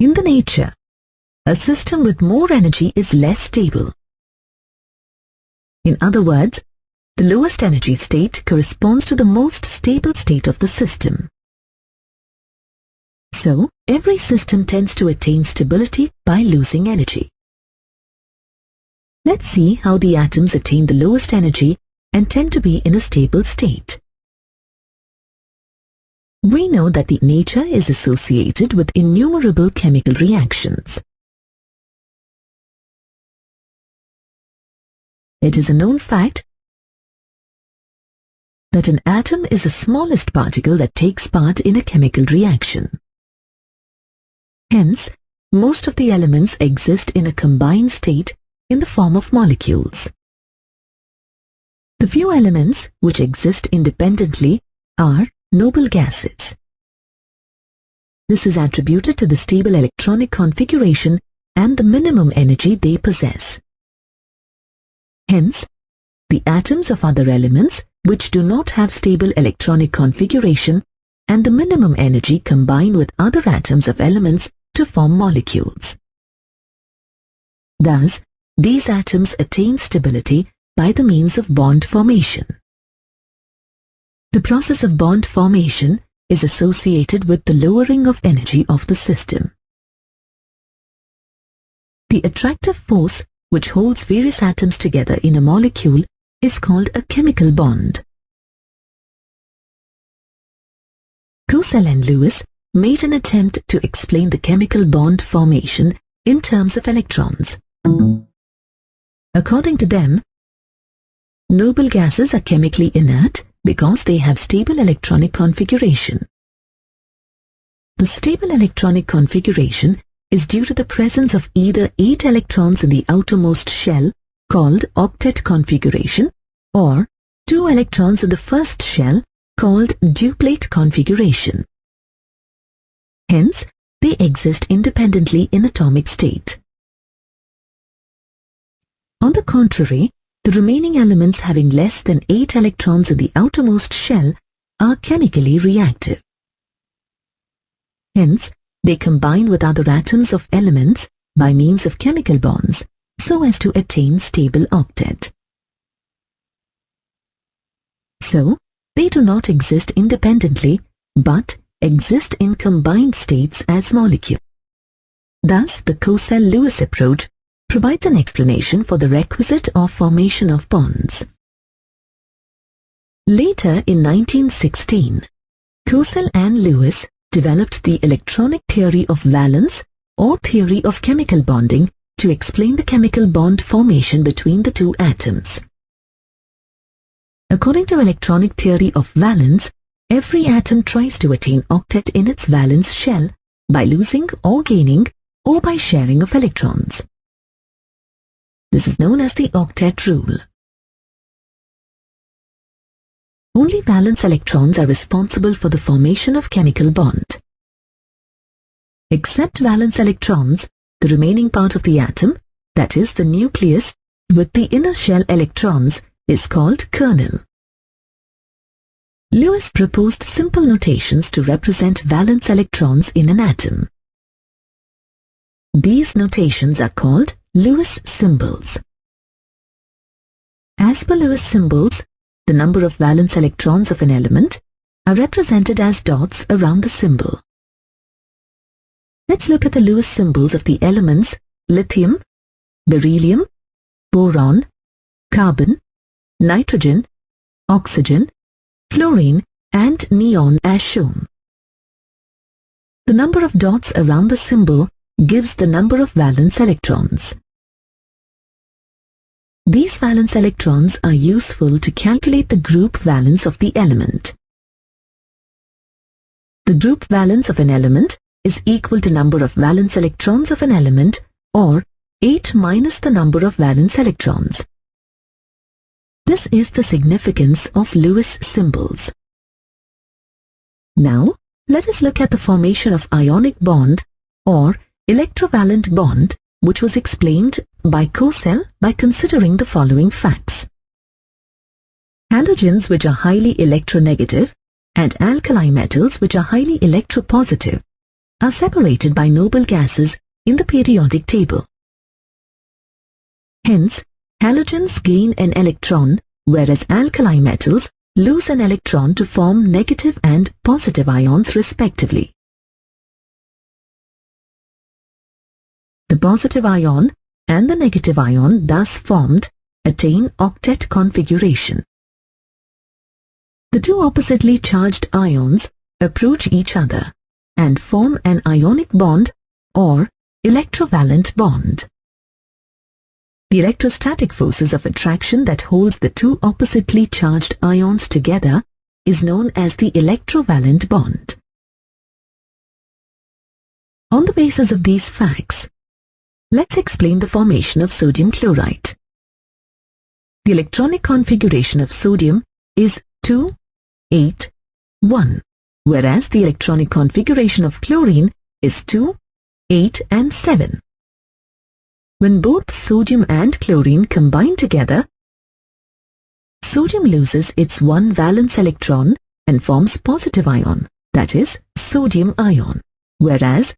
In the nature, a system with more energy is less stable. In other words, the lowest energy state corresponds to the most stable state of the system. So, every system tends to attain stability by losing energy. Let's see how the atoms attain the lowest energy and tend to be in a stable state. We know that the nature is associated with innumerable chemical reactions. It is a known fact that an atom is the smallest particle that takes part in a chemical reaction. Hence, most of the elements exist in a combined state in the form of molecules. The few elements which exist independently are noble gases. This is attributed to the stable electronic configuration and the minimum energy they possess. Hence, the atoms of other elements which do not have stable electronic configuration and the minimum energy combine with other atoms of elements to form molecules. Thus, these atoms attain stability by the means of bond formation. The process of bond formation is associated with the lowering of energy of the system. The attractive force which holds various atoms together in a molecule is called a chemical bond. Cosell and Lewis made an attempt to explain the chemical bond formation in terms of electrons. According to them, noble gases are chemically inert because they have stable electronic configuration. The stable electronic configuration is due to the presence of either 8 electrons in the outermost shell, called octet configuration, or 2 electrons in the first shell, called duplate configuration. Hence, they exist independently in atomic state. On the contrary, the remaining elements having less than 8 electrons in the outermost shell are chemically reactive. Hence, they combine with other atoms of elements by means of chemical bonds so as to attain stable octet. So, they do not exist independently but exist in combined states as molecules. Thus, the Cosell-Lewis approach provides an explanation for the requisite of formation of bonds. Later in 1916, Cosell and Lewis developed the electronic theory of valence or theory of chemical bonding to explain the chemical bond formation between the two atoms. According to electronic theory of valence, every atom tries to attain octet in its valence shell by losing or gaining or by sharing of electrons. This is known as the octet rule. Only valence electrons are responsible for the formation of chemical bond. Except valence electrons, the remaining part of the atom, that is the nucleus, with the inner shell electrons, is called kernel. Lewis proposed simple notations to represent valence electrons in an atom. These notations are called Lewis symbols. As per Lewis symbols, the number of valence electrons of an element are represented as dots around the symbol. Let's look at the Lewis symbols of the elements lithium, beryllium, boron, carbon, nitrogen, oxygen, fluorine, and neon as shown. The number of dots around the symbol gives the number of valence electrons. These valence electrons are useful to calculate the group valence of the element. The group valence of an element is equal to number of valence electrons of an element, or 8 minus the number of valence electrons. This is the significance of Lewis symbols. Now, let us look at the formation of ionic bond or electrovalent bond, which was explained by Cosell by considering the following facts. Halogens which are highly electronegative and alkali metals which are highly electropositive are separated by noble gases in the periodic table. Hence, halogens gain an electron, whereas alkali metals lose an electron to form negative and positive ions respectively. The positive ion and the negative ion thus formed attain octet configuration. The two oppositely charged ions approach each other and form an ionic bond or electrovalent bond. The electrostatic forces of attraction that holds the two oppositely charged ions together is known as the electrovalent bond. On the basis of these facts, let's explain the formation of sodium chloride. The electronic configuration of sodium is 2, 8, 1, whereas the electronic configuration of chlorine is 2, 8 and 7. When both sodium and chlorine combine together, sodium loses its one valence electron and forms positive ion, that is, sodium ion, whereas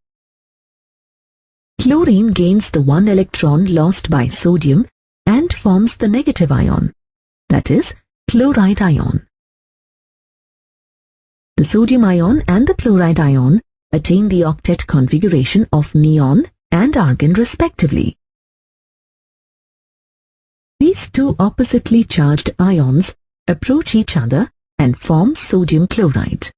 chlorine gains the one electron lost by sodium and forms the negative ion, that is, chloride ion. The sodium ion and the chloride ion attain the octet configuration of neon and argon respectively. These two oppositely charged ions approach each other and form sodium chloride.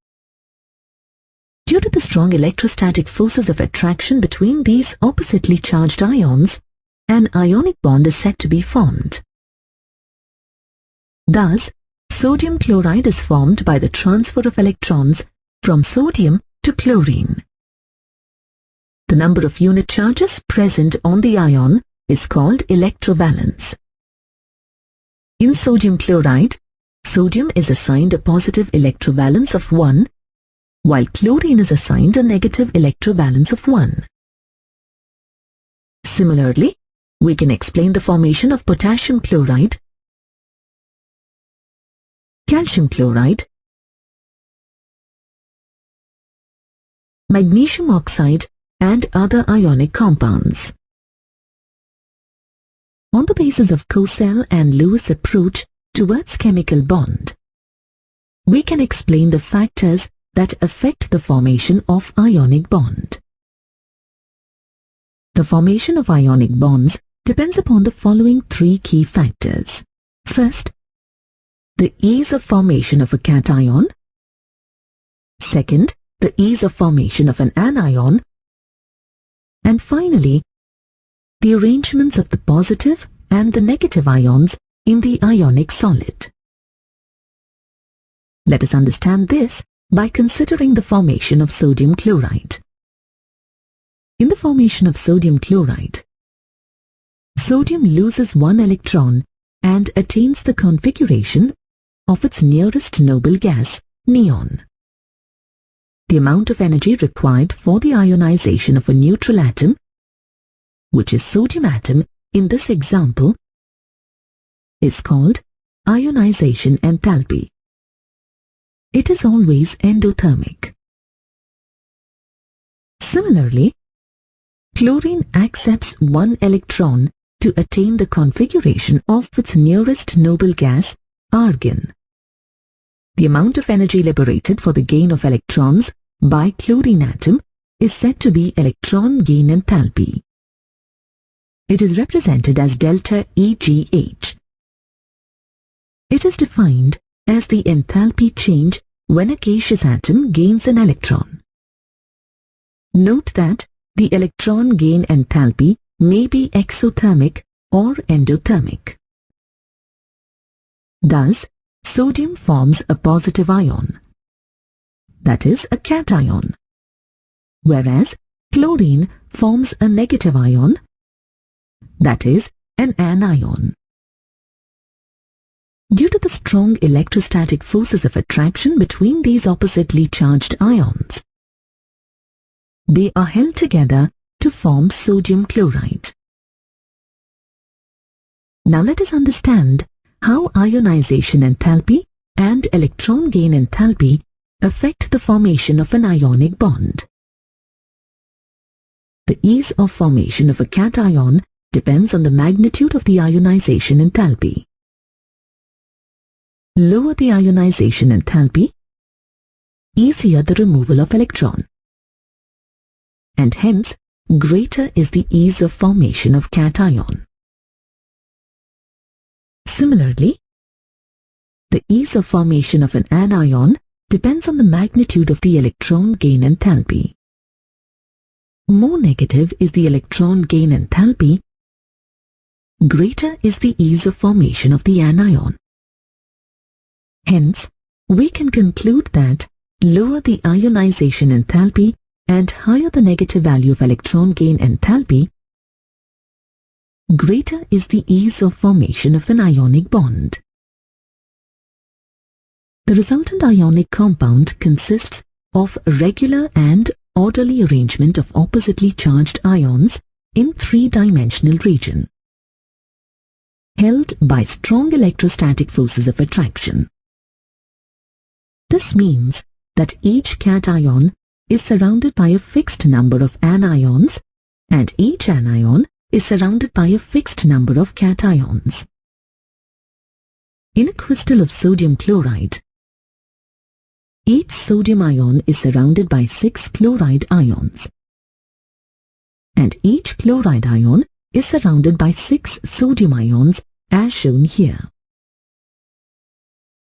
Due to the strong electrostatic forces of attraction between these oppositely charged ions, an ionic bond is said to be formed. Thus, sodium chloride is formed by the transfer of electrons from sodium to chlorine. The number of unit charges present on the ion is called electrovalence. In sodium chloride, sodium is assigned a positive electrovalence of 1, while chlorine is assigned a negative electrovalence of 1. Similarly, we can explain the formation of potassium chloride, calcium chloride, magnesium oxide, and other ionic compounds. On the basis of Cosell and Lewis' approach towards chemical bond, we can explain the factors that affect the formation of ionic bond. The formation of ionic bonds depends upon the following three key factors. First, the ease of formation of a cation. Second, the ease of formation of an anion. And finally, the arrangements of the positive and the negative ions in the ionic solid. Let us understand this by considering the formation of sodium chloride. In the formation of sodium chloride, sodium loses one electron and attains the configuration of its nearest noble gas, neon. The amount of energy required for the ionization of a neutral atom, which is sodium atom in this example, is called ionization enthalpy. It is always endothermic. Similarly, chlorine accepts one electron to attain the configuration of its nearest noble gas, argon. The amount of energy liberated for the gain of electrons by chlorine atom is said to be electron gain enthalpy. It is represented as delta EGH. It is defined as the enthalpy change when a gaseous atom gains an electron. Note that the electron gain enthalpy may be exothermic or endothermic. Thus, sodium forms a positive ion, that is a cation, whereas chlorine forms a negative ion, that is an anion. Due to the strong electrostatic forces of attraction between these oppositely charged ions, they are held together to form sodium chloride. Now let us understand how ionization enthalpy and electron gain enthalpy affect the formation of an ionic bond. The ease of formation of a cation depends on the magnitude of the ionization enthalpy. Lower the ionization enthalpy, easier the removal of electron, and hence greater is the ease of formation of cation. Similarly, the ease of formation of an anion depends on the magnitude of the electron gain enthalpy. More negative is the electron gain enthalpy, greater is the ease of formation of the anion. Hence, we can conclude that lower the ionization enthalpy and higher the negative value of electron gain enthalpy, greater is the ease of formation of an ionic bond. The resultant ionic compound consists of regular and orderly arrangement of oppositely charged ions in three-dimensional region, held by strong electrostatic forces of attraction. This means that each cation is surrounded by a fixed number of anions and each anion is surrounded by a fixed number of cations. In a crystal of sodium chloride, each sodium ion is surrounded by 6 chloride ions, and each chloride ion is surrounded by 6 sodium ions as shown here.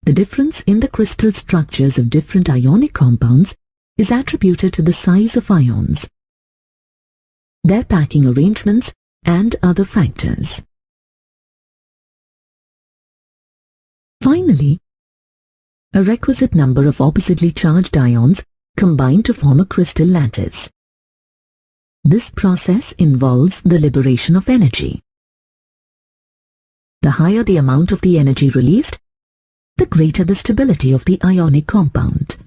The difference in the crystal structures of different ionic compounds is attributed to the size of ions, their packing arrangements, and other factors. Finally, a requisite number of oppositely charged ions combine to form a crystal lattice. This process involves the liberation of energy. The higher the amount of the energy released, the greater the stability of the ionic compound.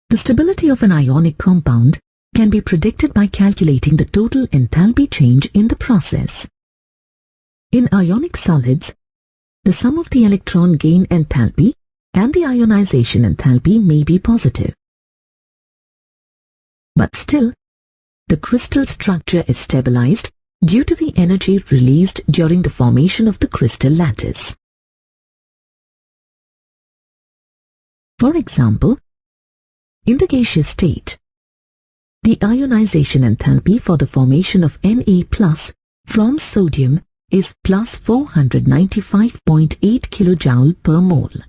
The stability of an ionic compound can be predicted by calculating the total enthalpy change in the process. In ionic solids, the sum of the electron gain enthalpy and the ionization enthalpy may be positive. But still, the crystal structure is stabilized due to the energy released during the formation of the crystal lattice. For example, in the gaseous state, the ionization enthalpy for the formation of Na+ from sodium is plus 495.8 kJ per mole,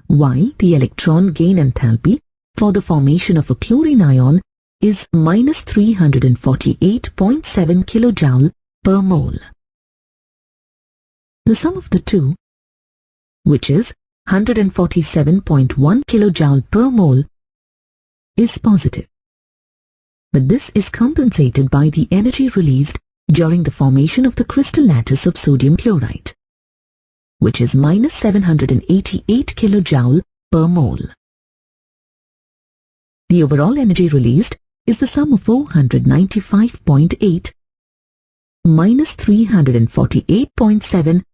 while the electron gain enthalpy for the formation of a chlorine ion is minus 348.7 kJ per mole. The sum of the two, which is 147.1 kJ per mole, is positive. But this is compensated by the energy released during the formation of the crystal lattice of sodium chloride, which is minus 788 kJ per mole. The overall energy released is the sum of 495.8 minus 348.7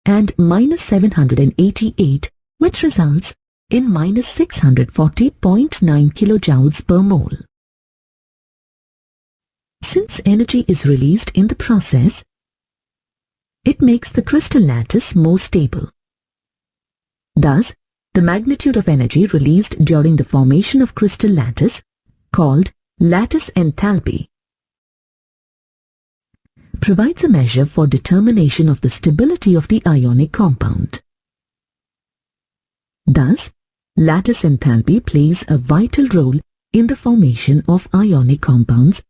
and minus 788, which results in minus 640.9 kilojoules per mole. Since energy is released in the process, it makes the crystal lattice more stable. Thus, the magnitude of energy released during the formation of crystal lattice, called lattice enthalpy, provides a measure for determination of the stability of the ionic compound. Thus, lattice enthalpy plays a vital role in the formation of ionic compounds.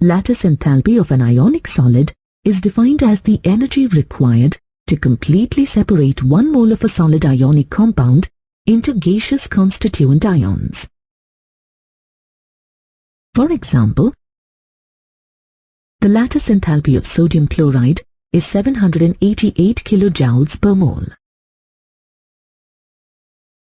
Lattice enthalpy of an ionic solid is defined as the energy required to completely separate 1 mole of a solid ionic compound into gaseous constituent ions. For example, the lattice enthalpy of sodium chloride is 788 kilojoules per mole.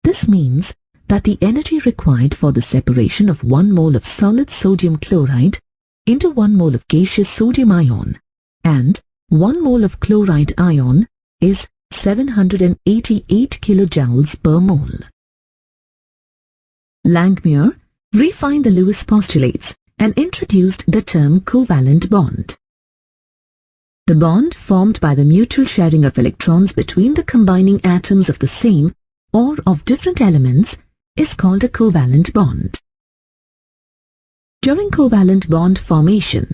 This means that the energy required for the separation of 1 mole of solid sodium chloride into 1 mole of gaseous sodium ion and 1 mole of chloride ion is 788 kilojoules per mole. Langmuir refined the Lewis postulates and introduced the term covalent bond. The bond formed by the mutual sharing of electrons between the combining atoms of the same or of different elements is called a covalent bond. During covalent bond formation,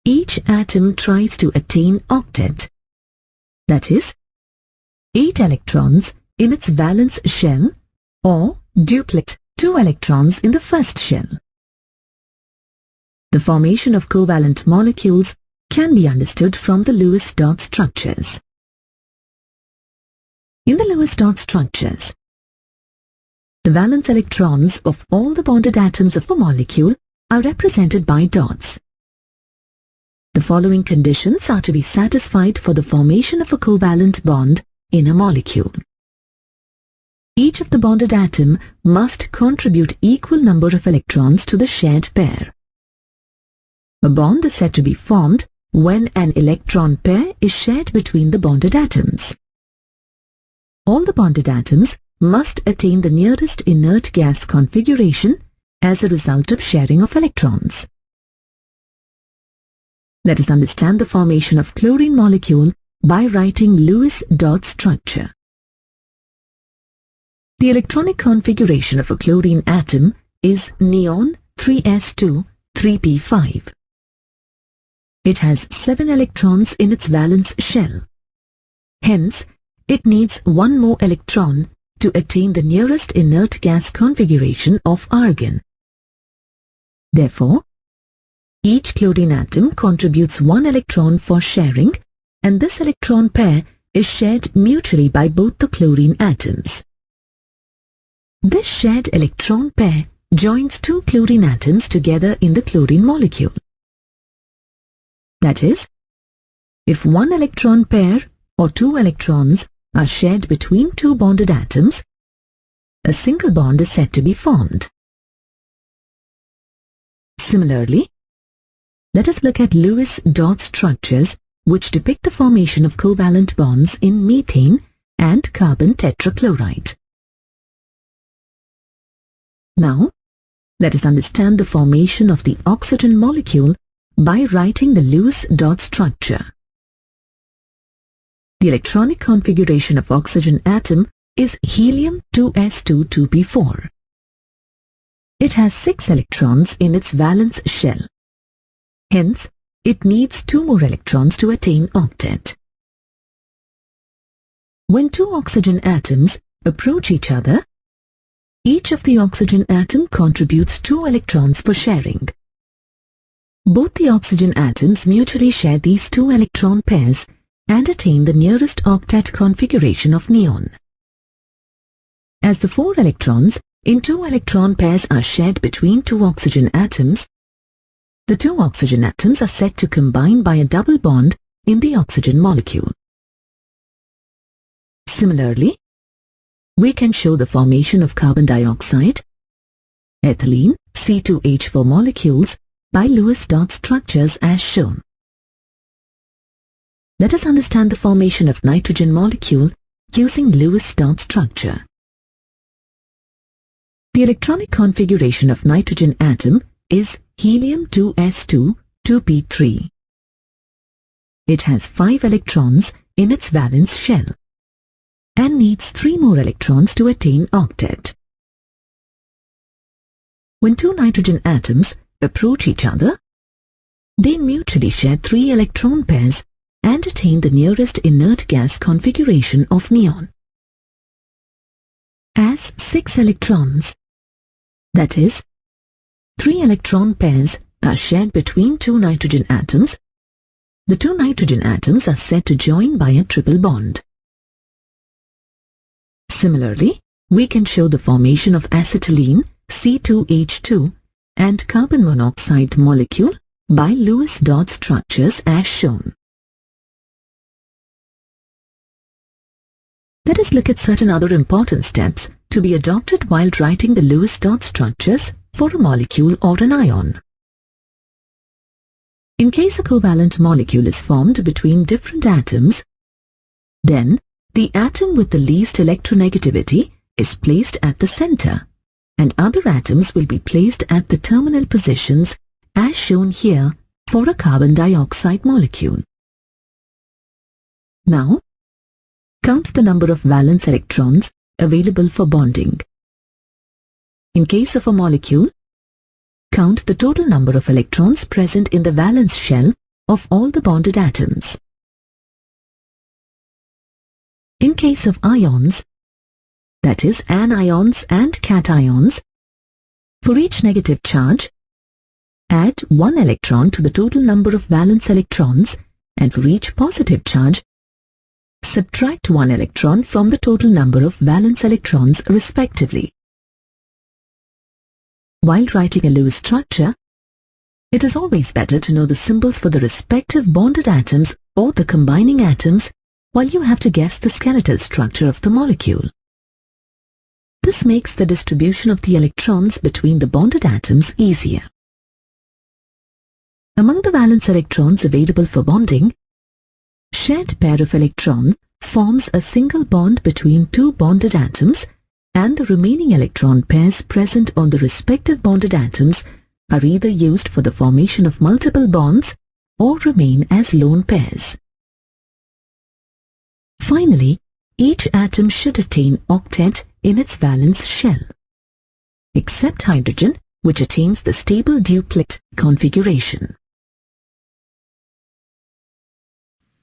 each atom tries to attain octet, that is, 8 electrons in its valence shell, or duplet, 2 electrons in the first shell. The formation of covalent molecules can be understood from the Lewis dot structures. In the Lewis dot structures, the valence electrons of all the bonded atoms of a molecule are represented by dots. The following conditions are to be satisfied for the formation of a covalent bond in a molecule. Each of the bonded atom must contribute equal number of electrons to the shared pair. A bond is said to be formed when an electron pair is shared between the bonded atoms. All the bonded atoms must attain the nearest inert gas configuration as a result of sharing of electrons. Let us understand the formation of chlorine molecule by writing Lewis dot structure. The electronic configuration of a chlorine atom is neon 3s2 3p5. It has 7 electrons in its valence shell. Hence, it needs one more electron to attain the nearest inert gas configuration of argon. Therefore, each chlorine atom contributes 1 electron for sharing, and this electron pair is shared mutually by both the chlorine atoms. This shared electron pair joins 2 chlorine atoms together in the chlorine molecule. That is, if 1 electron pair or 2 electrons are shared between 2 bonded atoms, a single bond is said to be formed. Similarly, let us look at Lewis dot structures which depict the formation of covalent bonds in methane and carbon tetrachloride. Now, let us understand the formation of the oxygen molecule by writing the Lewis dot structure. The electronic configuration of oxygen atom is helium 2s2 2p4. It has 6 electrons in its valence shell. Hence, it needs 2 more electrons to attain octet. When 2 oxygen atoms approach each other, each of the oxygen atom contributes 2 electrons for sharing. Both the oxygen atoms mutually share these 2 electron pairs and attain the nearest octet configuration of neon. As the 4 electrons in 2 electron pairs are shared between 2 oxygen atoms, the 2 oxygen atoms are said to combine by a double bond in the oxygen molecule. Similarly, we can show the formation of carbon dioxide, ethylene, C2H4 molecules by Lewis dot structures as shown. Let us understand the formation of nitrogen molecule using Lewis dot structure. The electronic configuration of nitrogen atom is helium 2s2 2p3. It has 5 electrons in its valence shell and needs 3 more electrons to attain octet. When 2 nitrogen atoms approach each other, they mutually share 3 electron pairs and attain the nearest inert gas configuration of neon. As 6 electrons, that is, 3 electron pairs are shared between 2 nitrogen atoms, the 2 nitrogen atoms are said to join by a triple bond. Similarly, we can show the formation of acetylene, C2H2, and carbon monoxide molecule by Lewis dot structures as shown. Let us look at certain other important steps to be adopted while writing the Lewis dot structures for a molecule or an ion. In case a covalent molecule is formed between different atoms, then the atom with the least electronegativity is placed at the center and other atoms will be placed at the terminal positions as shown here for a carbon dioxide molecule. Now, count the number of valence electrons available for bonding. In case of a molecule, count the total number of electrons present in the valence shell of all the bonded atoms. In case of ions, that is anions and cations, for each negative charge, add 1 electron to the total number of valence electrons, and for each positive charge, subtract 1 electron from the total number of valence electrons respectively. While writing a Lewis structure, it is always better to know the symbols for the respective bonded atoms or the combining atoms while you have to guess the skeletal structure of the molecule. This makes the distribution of the electrons between the bonded atoms easier. Among the valence electrons available for bonding, shared pair of electrons forms a single bond between two bonded atoms, and the remaining electron pairs present on the respective bonded atoms are either used for the formation of multiple bonds or remain as lone pairs. Finally, each atom should attain octet in its valence shell, except hydrogen, which attains the stable duplet configuration.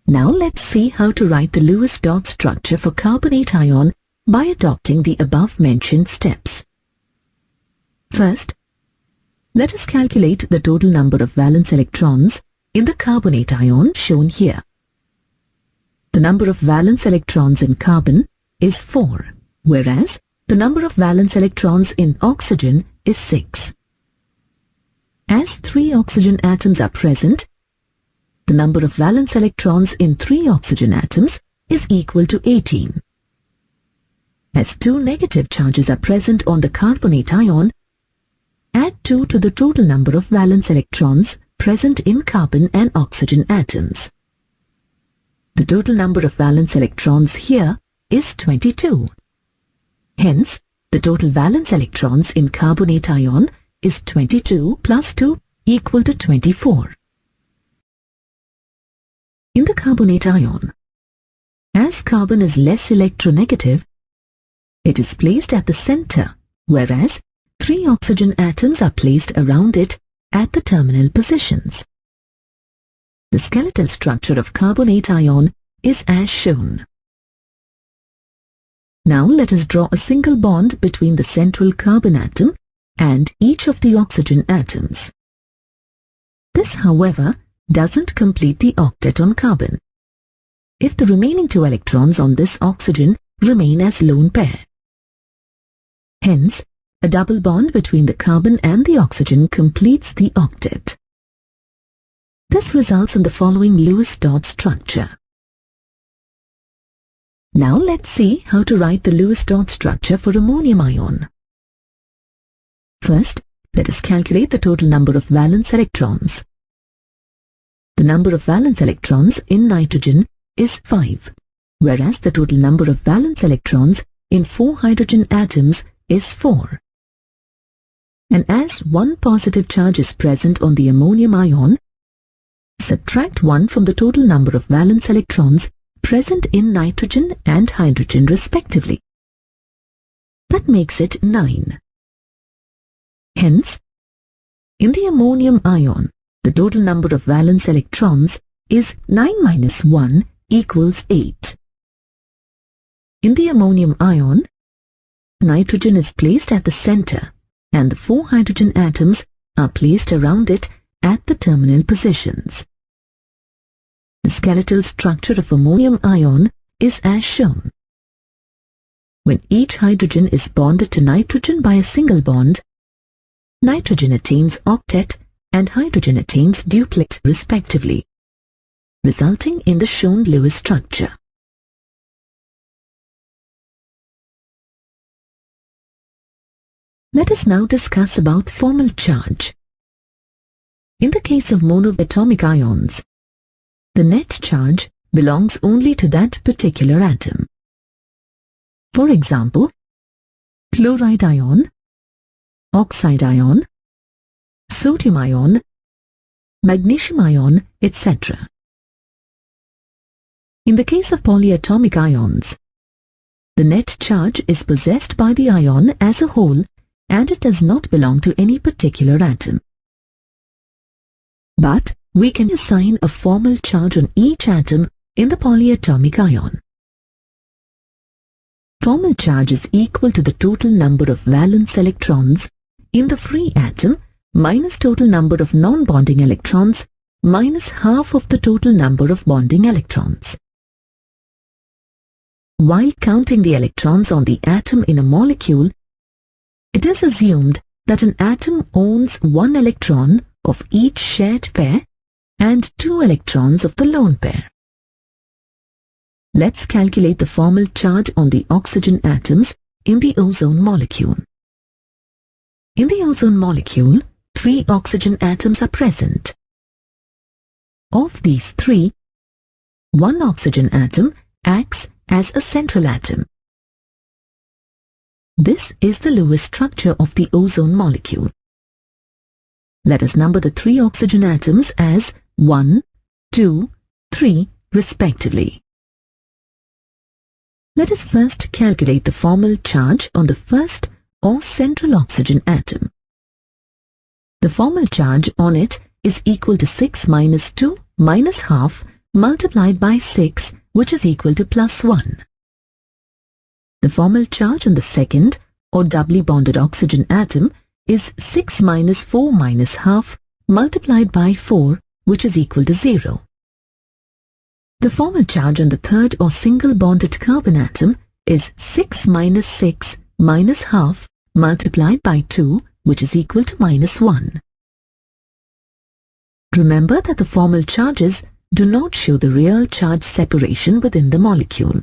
Now let's see how to write the Lewis dot structure for carbonate ion by adopting the above-mentioned steps. First, let us calculate the total number of valence electrons in the carbonate ion shown here. The number of valence electrons in carbon is 4, whereas the number of valence electrons in oxygen is 6. As 3 oxygen atoms are present, the number of valence electrons in 3 oxygen atoms is equal to 18. As 2 negative charges are present on the carbonate ion, add 2 to the total number of valence electrons present in carbon and oxygen atoms. The total number of valence electrons here is 22. Hence, the total valence electrons in carbonate ion is 22 plus 2 equal to 24. In the carbonate ion, as carbon is less electronegative, it is placed at the center, whereas 3 oxygen atoms are placed around it at the terminal positions. The skeletal structure of carbonate ion is as shown. Now let us draw a single bond between the central carbon atom and each of the oxygen atoms. This, however, doesn't complete the octet on carbon, if the remaining 2 electrons on this oxygen remain as lone pair. Hence, a double bond between the carbon and the oxygen completes the octet. This results in the following Lewis dot structure. Now let's see how to write the Lewis dot structure for ammonium ion. First, let us calculate the total number of valence electrons. The number of valence electrons in nitrogen is 5, whereas the total number of valence electrons in 4 hydrogen atoms is 4. And as 1 positive charge is present on the ammonium ion, subtract 1 from the total number of valence electrons present in nitrogen and hydrogen respectively. That makes it 9. Hence, in the ammonium ion, the total number of valence electrons is 9 minus 1 equals 8. In the ammonium ion, nitrogen is placed at the center and the 4 hydrogen atoms are placed around it at the terminal positions. The skeletal structure of ammonium ion is as shown. When each hydrogen is bonded to nitrogen by a single bond, nitrogen attains octet and hydrogen attains duplet respectively, resulting in the shown Lewis structure. Let us now discuss about formal charge. In the case of monoatomic ions, the net charge belongs only to that particular atom. For example, chloride ion oxide ion, sodium ion, magnesium ion, etc. In the case of polyatomic ions, the net charge is possessed by the ion as a whole and it does not belong to any particular atom. But we can assign a formal charge on each atom in the polyatomic ion. Formal charge is equal to the total number of valence electrons in the free atom minus total number of non-bonding electrons minus half of the total number of bonding electrons. While counting the electrons on the atom in a molecule, it is assumed that an atom owns 1 electron of each shared pair and 2 electrons of the lone pair. Let's calculate the formal charge on the oxygen atoms in the ozone molecule. In the ozone molecule, 3 oxygen atoms are present. Of these 3, 1 oxygen atom acts as a central atom. This is the Lewis structure of the ozone molecule. Let us number the 3 oxygen atoms as 1, 2, 3 respectively. Let us first calculate the formal charge on the first or central oxygen atom. The formal charge on it is equal to 6 minus 2 minus half multiplied by 6, which is equal to plus 1. The formal charge on the second or doubly bonded oxygen atom is 6 minus 4 minus half multiplied by 4, which is equal to 0. The formal charge on the third or single bonded carbon atom is 6 minus 6 minus half multiplied by 2, which is equal to minus 1. Remember that the formal charges do not show the real charge separation within the molecule.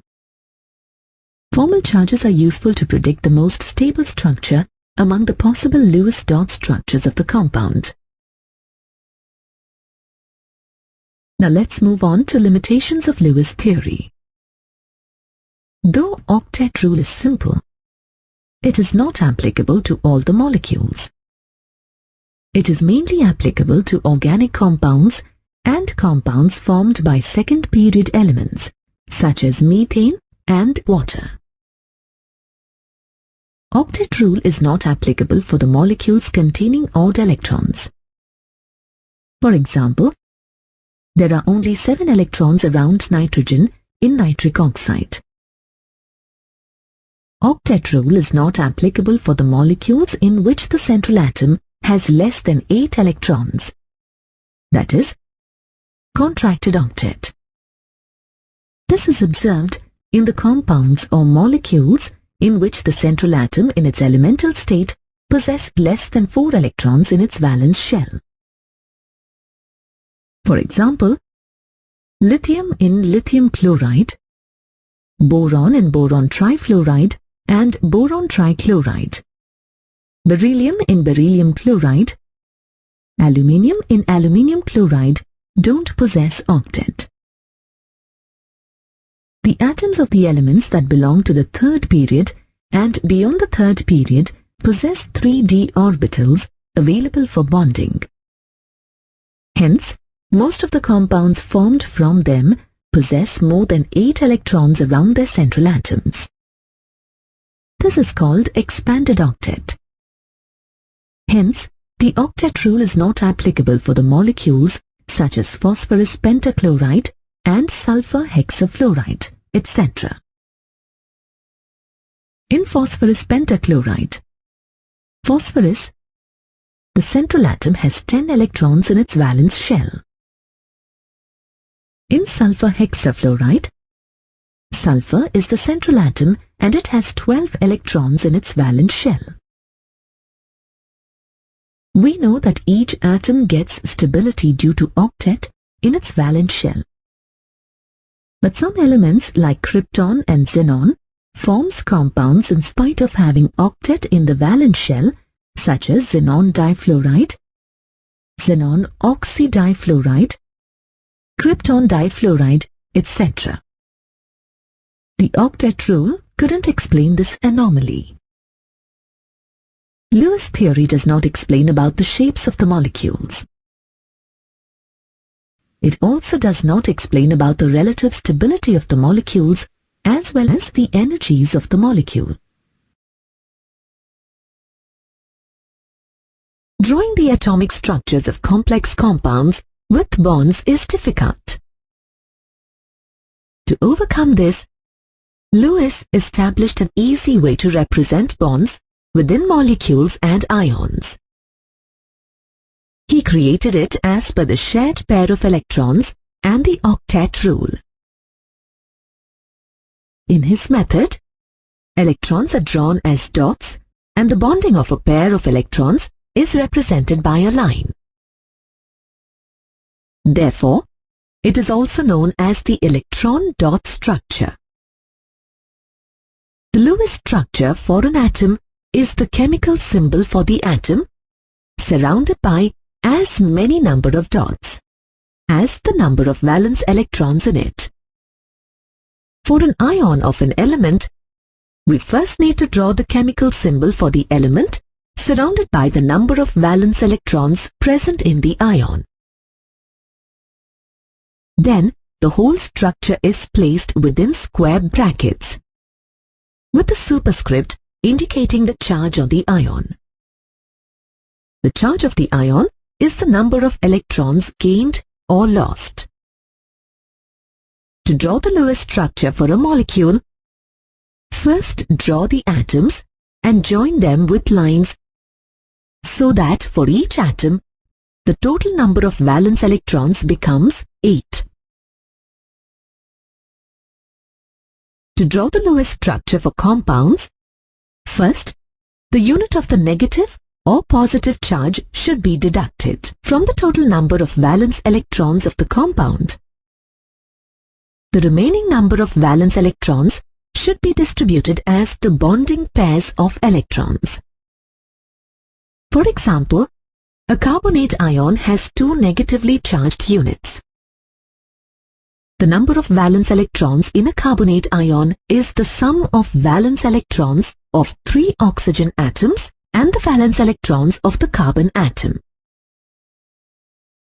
Formal charges are useful to predict the most stable structure among the possible Lewis dot structures of the compound. Now let's move on to limitations of Lewis theory. Though octet rule is simple, it is not applicable to all the molecules. It is mainly applicable to organic compounds and compounds formed by second period elements such as methane and water. Octet rule is not applicable for the molecules containing odd electrons. For example, there are only 7 electrons around nitrogen in nitric oxide. Octet rule is not applicable for the molecules in which the central atom has less than 8 electrons. That is, contracted octet. This is observed in the compounds or molecules in which the central atom in its elemental state possessed less than 4 electrons in its valence shell. For example, lithium in lithium chloride, boron in boron trifluoride and boron trichloride, beryllium in beryllium chloride, aluminium in aluminium chloride don't possess octet. The atoms of the elements that belong to the third period and beyond the third period possess 3d orbitals available for bonding. Hence, most of the compounds formed from them possess more than 8 electrons around their central atoms. This is called expanded octet. Hence, the octet rule is not applicable for the molecules such as phosphorus pentachloride and sulfur hexafluoride, etc. In phosphorus pentachloride, phosphorus, the central atom has 10 electrons in its valence shell. In sulfur hexafluoride, sulfur is the central atom and it has 12 electrons in its valence shell. We know that each atom gets stability due to octet in its valence shell. But some elements like krypton and xenon forms compounds in spite of having octet in the valence shell, such as xenon difluoride, xenon oxydifluoride, krypton difluoride, etc. The octet rule couldn't explain this anomaly. Lewis' theory does not explain about the shapes of the molecules. It also does not explain about the relative stability of the molecules as well as the energies of the molecule. Drawing the atomic structures of complex compounds with bonds is difficult. To overcome this, Lewis established an easy way to represent bonds within molecules and ions. He created it as per the shared pair of electrons and the octet rule. In his method, electrons are drawn as dots and the bonding of a pair of electrons is represented by a line. Therefore, it is also known as the electron dot structure. The Lewis structure for an atom is the chemical symbol for the atom, surrounded by as many number of dots as the number of valence electrons in it. For an ion of an element, we first need to draw the chemical symbol for the element surrounded by the number of valence electrons present in the ion. Then, the whole structure is placed within square brackets, with the superscript indicating the charge on the ion. The charge of the ion is the number of electrons gained or lost. To draw the Lewis structure for a molecule, first draw the atoms and join them with lines so that for each atom, the total number of valence electrons becomes 8. To draw the Lewis structure for compounds, first, the unit of the negative or positive charge should be deducted from the total number of valence electrons of the compound. The remaining number of valence electrons should be distributed as the bonding pairs of electrons. For example, a carbonate ion has 2 negatively charged units. The number of valence electrons in a carbonate ion is the sum of valence electrons of 3 oxygen atoms and the valence electrons of the carbon atom.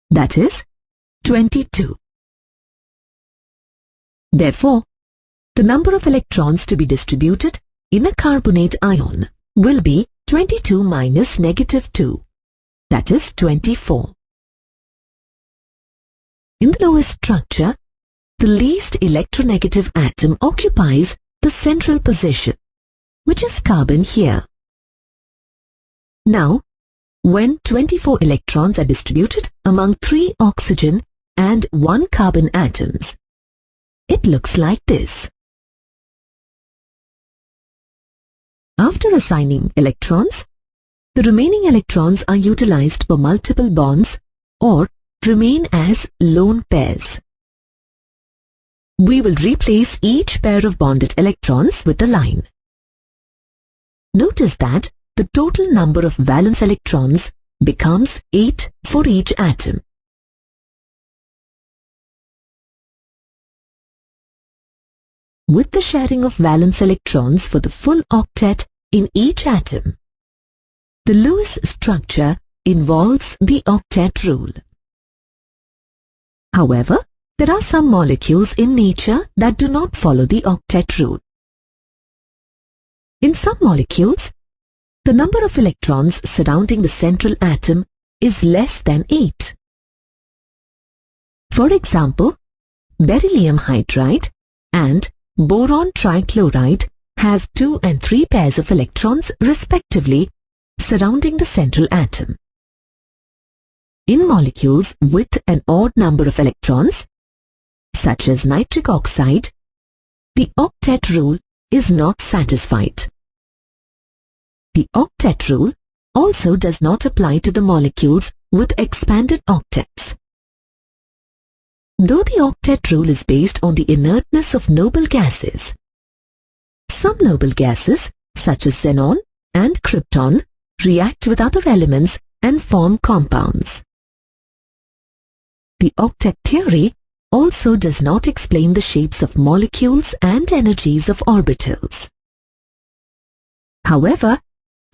That is 22. Therefore, the number of electrons to be distributed in a carbonate ion will be 22 minus negative 2. That is 24. In the Lewis structure, the least electronegative atom occupies the central position, which is carbon here. Now, when 24 electrons are distributed among 3 oxygen and 1 carbon atoms, it looks like this. After assigning electrons, the remaining electrons are utilized for multiple bonds or remain as lone pairs. We will replace each pair of bonded electrons with a line. Notice that the total number of valence electrons becomes 8 for each atom. With the sharing of valence electrons for the full octet in each atom, the Lewis structure involves the octet rule. However, there are some molecules in nature that do not follow the octet rule. In some molecules, the number of electrons surrounding the central atom is less than 8. For example, beryllium hydride and boron trichloride have 2 and 3 pairs of electrons respectively surrounding the central atom. In molecules with an odd number of electrons, such as nitric oxide, the octet rule is not satisfied. The octet rule also does not apply to the molecules with expanded octets. Though the octet rule is based on the inertness of noble gases, some noble gases such as xenon and krypton react with other elements and form compounds. The octet theory also does not explain the shapes of molecules and energies of orbitals. However,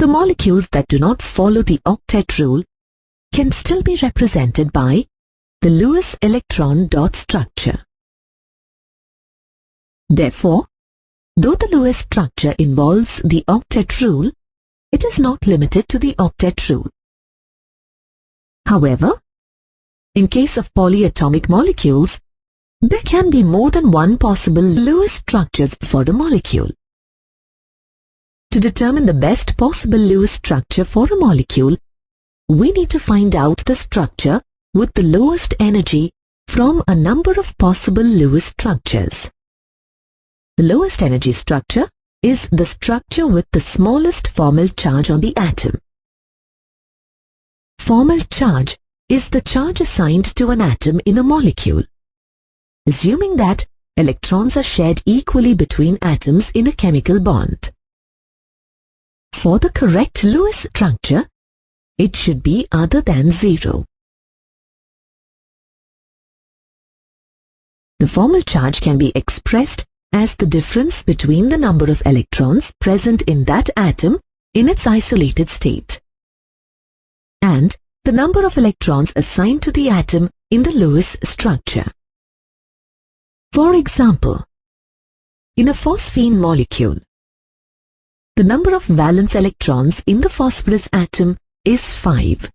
the molecules that do not follow the octet rule can still be represented by the Lewis electron dot structure. Therefore, though the Lewis structure involves the octet rule, it is not limited to the octet rule. However, in case of polyatomic molecules, there can be more than one possible Lewis structures for a molecule. To determine the best possible Lewis structure for a molecule, we need to find out the structure with the lowest energy from a number of possible Lewis structures. The lowest energy structure is the structure with the smallest formal charge on the atom. Formal charge is the charge assigned to an atom in a molecule, assuming that electrons are shared equally between atoms in a chemical bond. For the correct Lewis structure, it should be other than 0. The formal charge can be expressed as the difference between the number of electrons present in that atom in its isolated state and the number of electrons assigned to the atom in the Lewis structure. For example, in a phosphine molecule, the number of valence electrons in the phosphorus atom is 5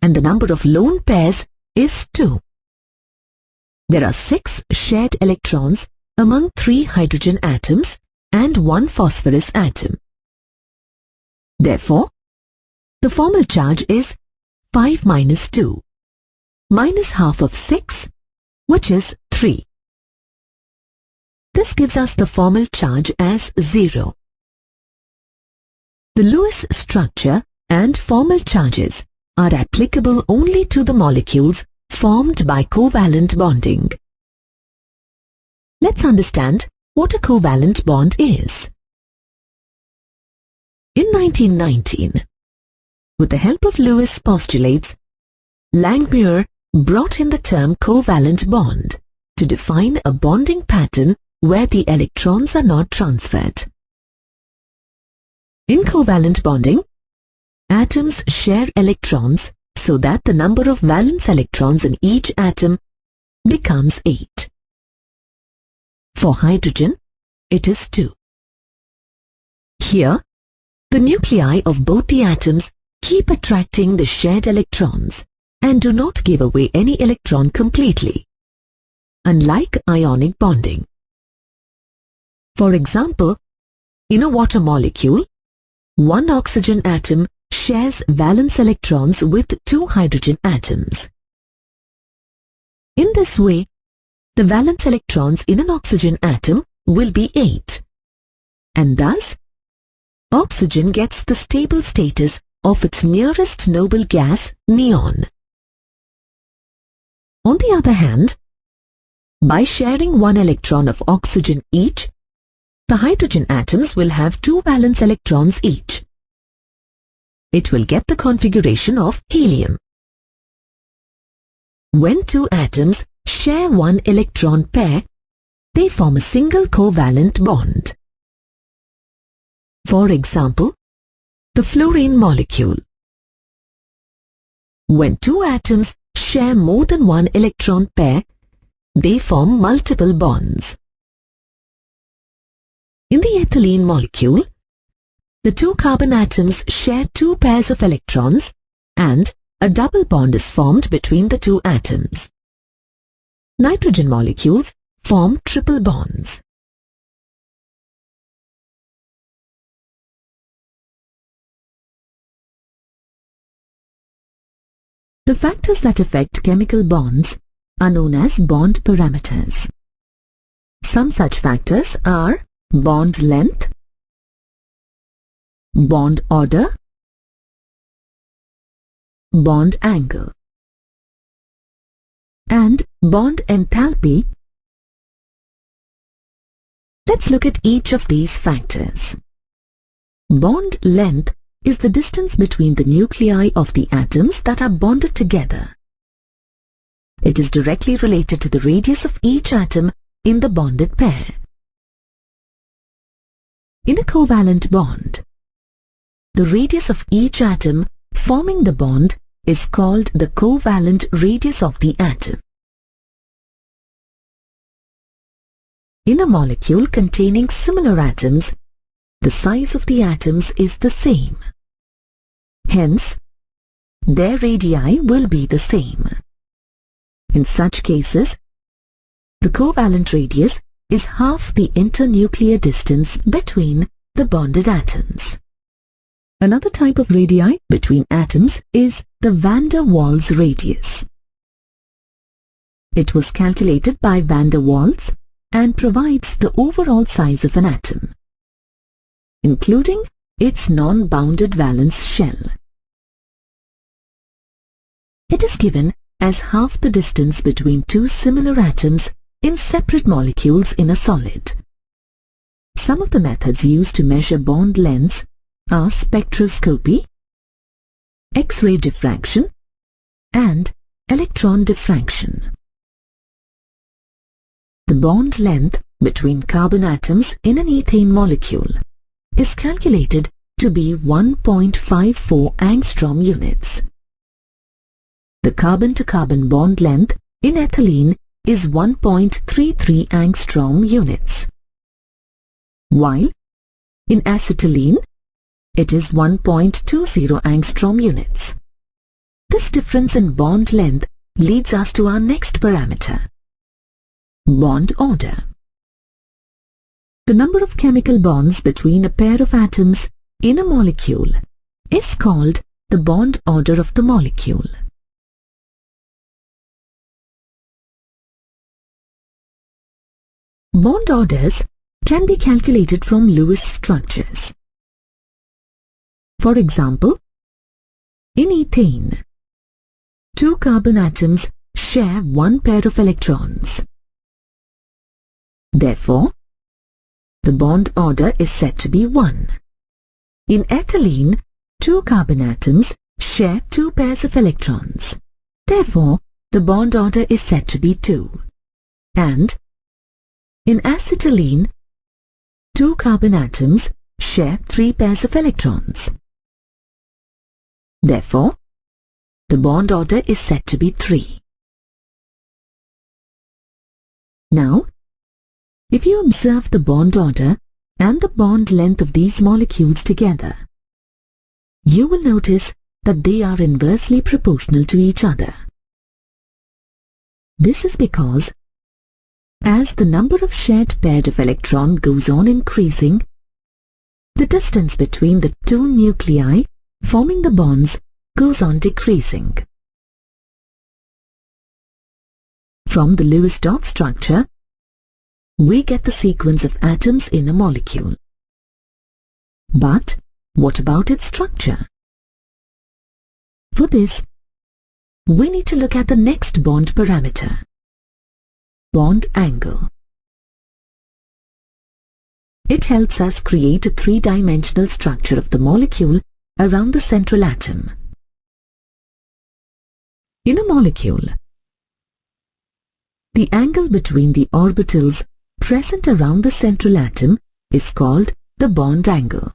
and the number of lone pairs is 2. There are 6 shared electrons among 3 hydrogen atoms and 1 phosphorus atom. Therefore, the formal charge is 5 minus 2, minus half of 6, which is 3. This gives us the formal charge as 0. The Lewis structure and formal charges are applicable only to the molecules formed by covalent bonding. Let's understand what a covalent bond is. In 1919, with the help of Lewis postulates, Langmuir brought in the term covalent bond to define a bonding pattern where the electrons are not transferred. In covalent bonding, atoms share electrons so that the number of valence electrons in each atom becomes 8. For hydrogen, it is 2. Here, the nuclei of both the atoms keep attracting the shared electrons and do not give away any electron completely, unlike ionic bonding. For example, in a water molecule, one oxygen atom shares valence electrons with 2 hydrogen atoms. In this way, the valence electrons in an oxygen atom will be 8, and thus, oxygen gets the stable status of its nearest noble gas, neon. On the other hand, by sharing 1 electron of oxygen each, the hydrogen atoms will have 2 valence electrons each. It will get the configuration of helium. When 2 atoms share 1 electron pair, they form a single covalent bond. For example, the fluorine molecule. When 2 atoms share more than 1 electron pair, they form multiple bonds. In the ethylene molecule, the 2 carbon atoms share 2 pairs of electrons and a double bond is formed between the 2 atoms. Nitrogen molecules form triple bonds. The factors that affect chemical bonds are known as bond parameters. Some such factors are bond length, bond order, bond angle, and bond enthalpy. Let's look at each of these factors. Bond length is the distance between the nuclei of the atoms that are bonded together. It is directly related to the radius of each atom in the bonded pair. In a covalent bond, the radius of each atom forming the bond is called the covalent radius of the atom. In a molecule containing similar atoms, the size of the atoms is the same. Hence, their radii will be the same. In such cases, the covalent radius is half the internuclear distance between the bonded atoms. Another type of radii between atoms is the van der Waals radius. It was calculated by van der Waals and provides the overall size of an atom, including its non-bounded valence shell. It is given as half the distance between two similar atoms in separate molecules in a solid. Some of the methods used to measure bond lengths are spectroscopy, X-ray diffraction, and electron diffraction. The bond length between carbon atoms in an ethane molecule is calculated to be 1.54 angstrom units. The carbon-to-carbon bond length in ethylene is 1.33 angstrom units, while in acetylene it is 1.20 angstrom units. This difference in bond length leads us to our next parameter, bond order. The number of chemical bonds between a pair of atoms in a molecule is called the bond order of the molecule. Bond orders can be calculated from Lewis structures. For example, in ethane, two carbon atoms share one pair of electrons. Therefore, the bond order is said to be 1. In ethylene, two carbon atoms share two pairs of electrons. Therefore, the bond order is said to be 2. And in acetylene, two carbon atoms share 3 pairs of electrons. Therefore, the bond order is said to be 3. Now, if you observe the bond order and the bond length of these molecules together, you will notice that they are inversely proportional to each other. This is because as the number of shared pairs of electron goes on increasing, the distance between the two nuclei forming the bonds goes on decreasing. From the Lewis dot structure, we get the sequence of atoms in a molecule. But what about its structure? For this, we need to look at the next bond parameter, bond angle. It helps us create a three-dimensional structure of the molecule around the central atom. In a molecule, the angle between the orbitals present around the central atom is called the bond angle.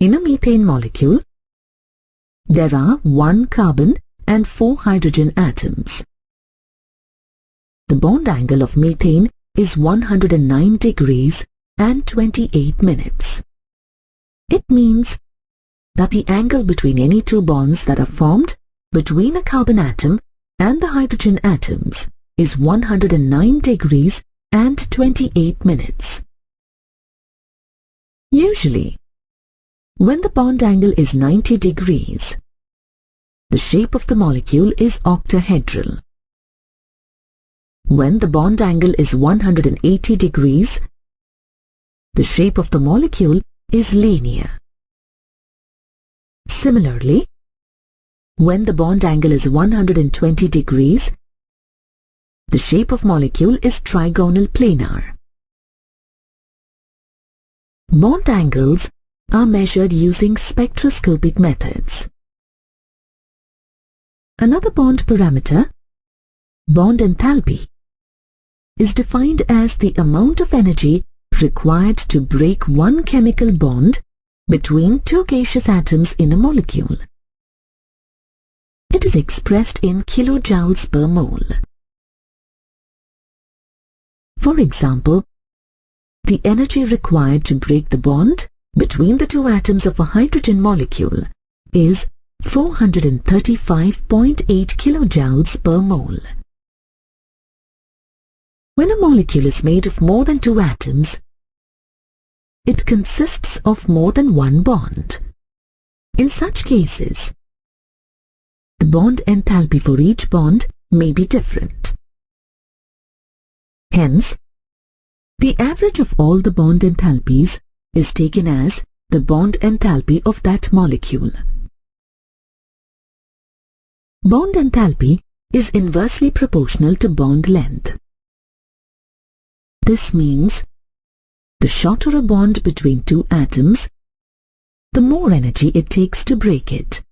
In a methane molecule, there are 1 carbon and 4 hydrogen atoms. The bond angle of methane is 109 degrees and 28 minutes. It means that the angle between any two bonds that are formed between a carbon atom and the hydrogen atoms is 109 degrees and 28 minutes. Usually, when the bond angle is 90 degrees, the shape of the molecule is octahedral. When the bond angle is 180 degrees, the shape of the molecule is linear. Similarly, when the bond angle is 120 degrees, the shape of molecule is trigonal planar. Bond angles are measured using spectroscopic methods. Another bond parameter, bond enthalpy, is defined as the amount of energy required to break one chemical bond between two gaseous atoms in a molecule. It is expressed in kilojoules per mole. For example, the energy required to break the bond between the two atoms of a hydrogen molecule is 435.8 kilojoules per mole. When a molecule is made of more than two atoms, it consists of more than one bond. In such cases, the bond enthalpy for each bond may be different. Hence, the average of all the bond enthalpies is taken as the bond enthalpy of that molecule. Bond enthalpy is inversely proportional to bond length. This means the shorter a bond between two atoms, the more energy it takes to break it.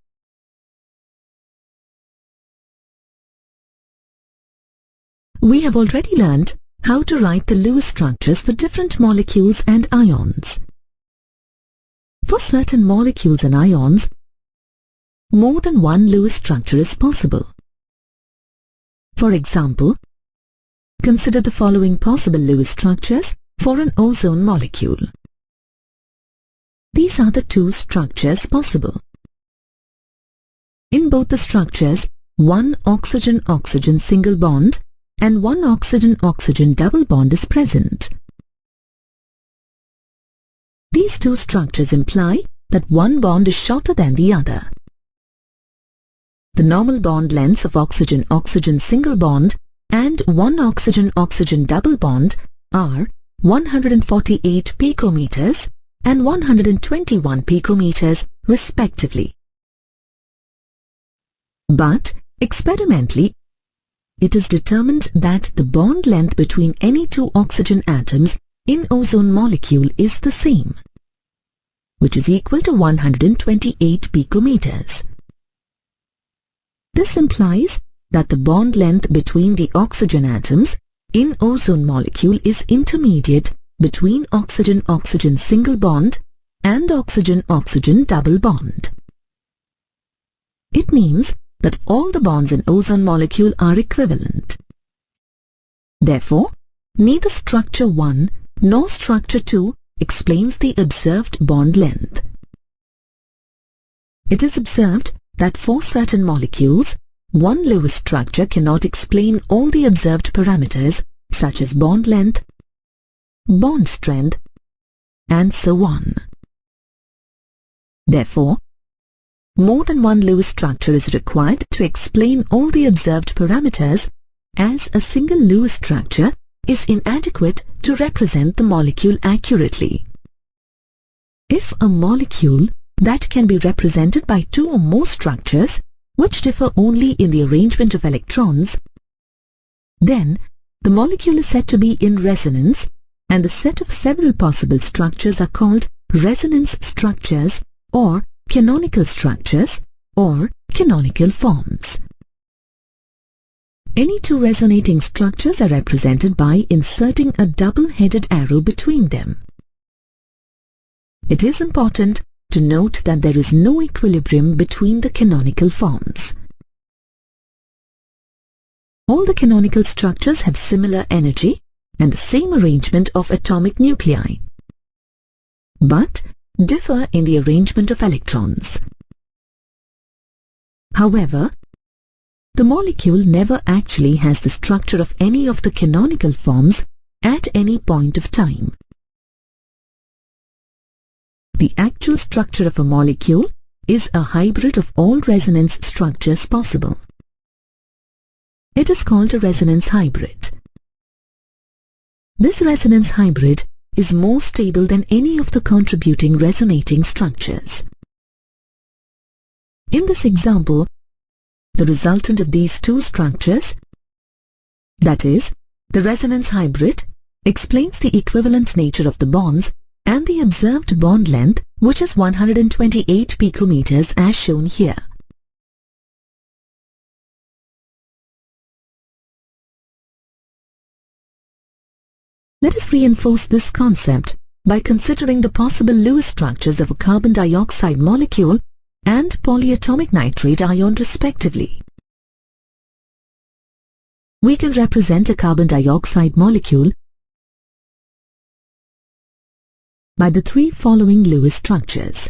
We have already learned how to write the Lewis structures for different molecules and ions. For certain molecules and ions, more than one Lewis structure is possible. For example, consider the following possible Lewis structures for an ozone molecule. These are the two structures possible. In both the structures, one oxygen-oxygen single bond and one oxygen-oxygen double bond is present. These two structures imply that one bond is shorter than the other. The normal bond lengths of oxygen-oxygen single bond and one oxygen-oxygen double bond are 148 picometers and 121 picometers respectively. But experimentally, it is determined that the bond length between any two oxygen atoms in ozone molecule is the same, which is equal to 128 picometers. This implies that the bond length between the oxygen atoms in ozone molecule is intermediate between oxygen-oxygen single bond and oxygen-oxygen double bond. It means that all the bonds in ozone molecule are equivalent. Therefore, neither structure 1 nor structure 2 explains the observed bond length. It is observed that for certain molecules, one Lewis structure cannot explain all the observed parameters such as bond length, bond strength, and so on. Therefore, more than one Lewis structure is required to explain all the observed parameters, as a single Lewis structure is inadequate to represent the molecule accurately. If a molecule that can be represented by two or more structures which differ only in the arrangement of electrons, then the molecule is said to be in resonance, and the set of several possible structures are called resonance structures or canonical structures or canonical forms. Any two resonating structures are represented by inserting a double-headed arrow between them. It is important to note that there is no equilibrium between the canonical forms. All the canonical structures have similar energy and the same arrangement of atomic nuclei, but differ in the arrangement of electrons. However, the molecule never actually has the structure of any of the canonical forms at any point of time. The actual structure of a molecule is a hybrid of all resonance structures possible. It is called a resonance hybrid. This resonance hybrid is more stable than any of the contributing resonating structures. In this example, the resultant of these two structures, that is, the resonance hybrid, explains the equivalent nature of the bonds and the observed bond length, which is 128 picometers as shown here. Let us reinforce this concept by considering the possible Lewis structures of a carbon dioxide molecule and polyatomic nitrate ion respectively. We can represent a carbon dioxide molecule by the three following Lewis structures.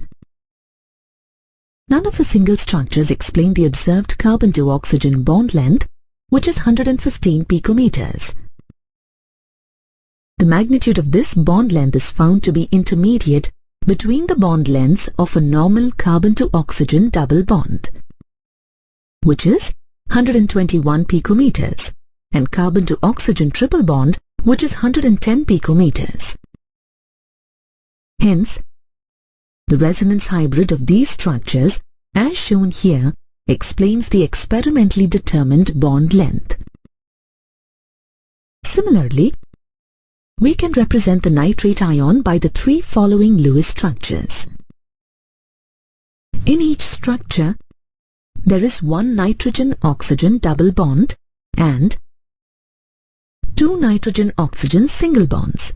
None of the single structures explain the observed carbon to oxygen bond length, which is 115 picometers. The magnitude of this bond length is found to be intermediate between the bond lengths of a normal carbon to oxygen double bond, which is 121 picometers, and carbon to oxygen triple bond, which is 110 picometers. Hence, the resonance hybrid of these structures, as shown here, explains the experimentally determined bond length. Similarly, we can represent the nitrate ion by the three following Lewis structures. In each structure, there is one nitrogen-oxygen double bond and two nitrogen-oxygen single bonds.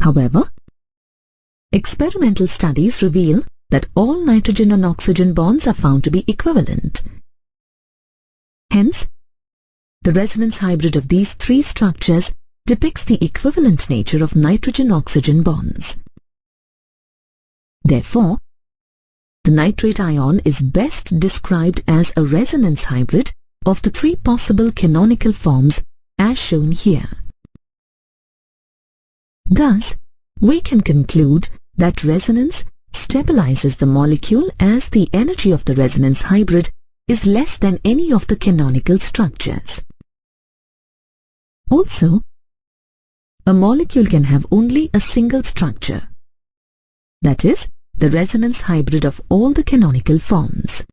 However, experimental studies reveal that all nitrogen and oxygen bonds are found to be equivalent. Hence, the resonance hybrid of these three structures depicts the equivalent nature of nitrogen-oxygen bonds. Therefore, the nitrate ion is best described as a resonance hybrid of the three possible canonical forms as shown here. Thus, we can conclude that resonance stabilizes the molecule as the energy of the resonance hybrid is less than any of the canonical structures. Also, a molecule can have only a single structure, that is, the resonance hybrid of all the canonical forms.